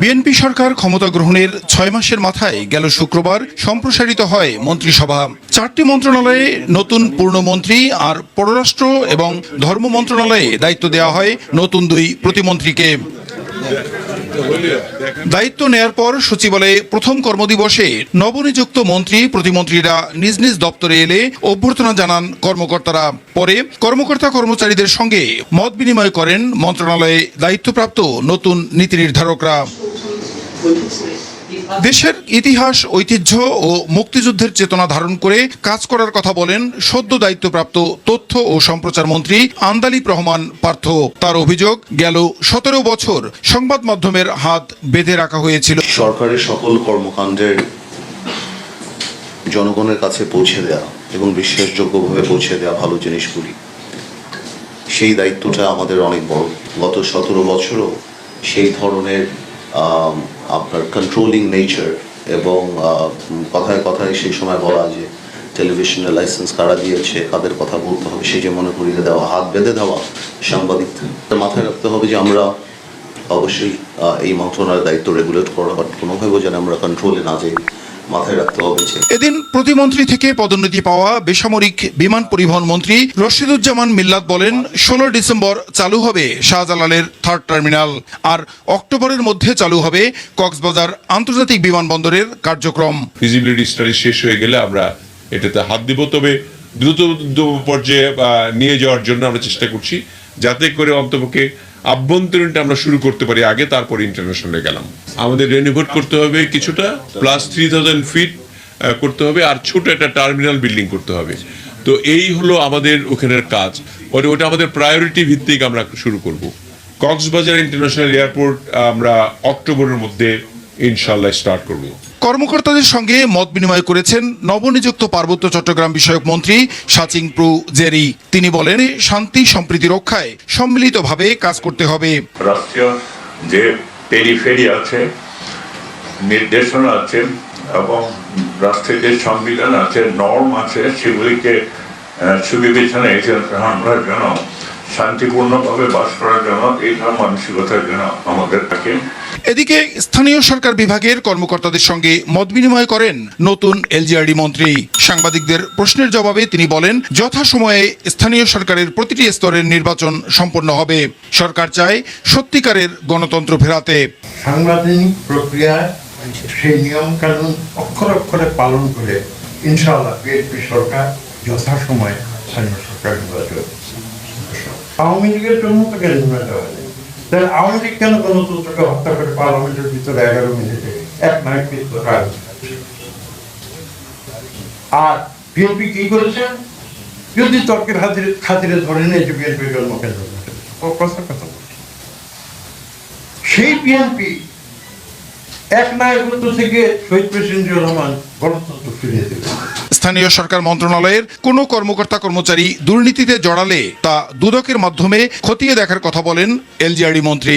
BNP সরকার ক্ষমতা গ্রহণের 6 মাসের মাথায় গেল শুক্রবার সম্প্রসারিত হয় মন্ত্রিসভা। 4টি মন্ত্রণালয়ে নতুন পূর্ণমন্ত্রী আর পররাষ্ট্র এবং ধর্ম মন্ত্রণালয়ে দায়িত্ব দেওয়া হয় নতুন 2 প্রতিমন্ত্রীকে। দায়িত্ব নেয়ার পর সচিবালয়ে প্রথম কর্মদিবসে নবনিযুক্ত মন্ত্রী প্রতিমন্ত্রীরা নিজ নিজ দপ্তরে এলে অভ্যর্থনা জানান কর্মকর্তারা। পরে কর্মকর্তা কর্মচারীদের সঙ্গে মত বিনিময় করেন মন্ত্রণালয়ে দায়িত্বপ্রাপ্ত নতুন নীতি নির্ধারকরা। দেশের ইতিহাস, ঐতিহ্য ও মুক্তিযুদ্ধের চেতনা ধারণ করে কাজ করার কথা বলেন সদ্য দায়িত্বপ্রাপ্ত তথ্য ও সম্প্রচার মন্ত্রী আন্দালিব রহমান পার্থ। তার অভিযোগ, গেল 17 বছর সংবাদ মাধ্যমের হাত বেঁধে রাখা হয়েছিল। সরকারের সকল কর্মকাণ্ডের জনগণের কাছে পৌঁছে দেওয়া এবং বিশ্বাসযোগ্যভাবে পৌঁছে দেওয়া ভালো জিনিসগুলি, সেই দায়িত্বটা আমাদের অনেক বড়। গত 17 বছরও সেই ধরনের আপনার কন্ট্রোলিং নেচার এবং কথায় কথায় সেই সময় বলা যে টেলিভিশনের লাইসেন্স কারা দিয়েছে, কাদের কথা বলতে হবে, সেই যে মনে করিয়ে দেওয়া, হাত বেঁধে দেওয়া সাংবাদিকদের মাথায় রাখতে হবে যে আমরা অবশ্যই এই মন্ত্রণালয়ের দায়িত্ব রেগুলেট করা, বাট কোনোভাবেও যেন আমরা কন্ট্রোলে না যাই, মাথায় রাখতে হবে। এদিন প্রতিমন্ত্রী থেকে পদোন্নতি পাওয়া বেসামরিক বিমান পরিবহন মন্ত্রী রশিদুজ্জামান মিল্লাত বলেন, 16 ডিসেম্বর চালু হবে শাহজালালের 3rd টার্মিনাল, আর অক্টোবরের মধ্যে চালু হবে কক্সবাজার আন্তর্জাতিক বিমানবন্দরের কার্যক্রম। ফিজিবিলিটি স্টাডি শেষ হয়ে গেলে আমরা এটাতে হাত দিব, তবে দ্রুত পর্যায়ে নিয়ে যাওয়ার জন্য আমরা চেষ্টা করছি, যাতে করে অন্তপক্ষে আভ্যন্তরীণটা আমরা শুরু করতে পারি আগে, তারপরে ইন্টারন্যাশনালে গেলাম। আমাদের রেনোভেট করতে হবে কিছুটা, প্লাস 3000 ফিট করতে হবে, আর ছোট একটা টার্মিনাল বিল্ডিং করতে হবে। তো এই হলো আমাদের ওখানের কাজ। পরে ওটা আমাদের প্রায়োরিটি ভিত্তিক আমরা শুরু করব। কক্সবাজার ইন্টারন্যাশনাল এয়ারপোর্ট আমরা অক্টোবরের মধ্যে ইনশাআল্লাহ স্টার্ট করব। কর্মকর্তাদের সঙ্গে মত বিনিময় করেছেন নবনিযুক্ত পার্বত্য চট্টগ্রাম বিষয়ক মন্ত্রী সাচিং প্রু জেরি। তিনি বলেন, শান্তি সম্প্রীতি রক্ষায় সম্মিলিতভাবে কাজ করতে হবে। রাষ্ট্রীয় যে পেরিফেরি আছে, নির্দেশনা আছে এবং রাষ্ট্রের যে সংবিধান আছে, নর্ম আছে, সেগুলিকে সুবিবেচনায় গ্রহণ করার জন্য, শান্তিপূর্ণভাবে বাস করার জন্য, এই ধরনের মানসিকতার জন্য আমাদের থাকে। এদিকে স্থানীয় সরকার বিভাগের কর্মকর্তাদের সঙ্গে মত বিনিময় করেন নতুন এলজিআরডি মন্ত্রী। সাংবাদিকদের প্রশ্নের জবাবে তিনি বলেন, যথাসময়ে স্থানীয় সরকারের প্রতিটি স্তরের নির্বাচন সম্পন্ন হবে। সরকার চায় সত্যিকারের গণতন্ত্র ফেরাতে। সাংবিধানিক প্রক্রিয়ায় সেই নিয়ম কানুন অক্ষরে অক্ষরে পালন করে ইনশাআল্লাহ বিএনপি সরকার যথাসময়ে স্থানীয় সরকার নির্বাচন। আওয়ামী লীগের জন্য তো কেন নির্বাচন হয়নি? তাহলে আওয়ামী লীগ কেন গণতন্ত্রকে হত্যা করে পার্লামেন্টের ভিতরে 11 মিনিটে এক নাইট কাজ? আর বিএনপি কি করেছে? যদি তর্কের খাতিরে ধরে নিয়ে যে বিএনপির জন্ম কেন কথা বলছে, সেই বিএনপি এক নায়কত্ব থেকে শহীদ প্রেসিডেন্ট জিয়াউর রহমান গণতন্ত্র ফিরিয়ে দেবে। স্থানীয় সরকার মন্ত্রণালয়ের কোনো কর্মকর্তা কর্মচারী দুর্নীতিতে জড়ালে তা দুদকের মাধ্যমে খতিয়ে দেখার কথা বলেন এলজিআরডি মন্ত্রী।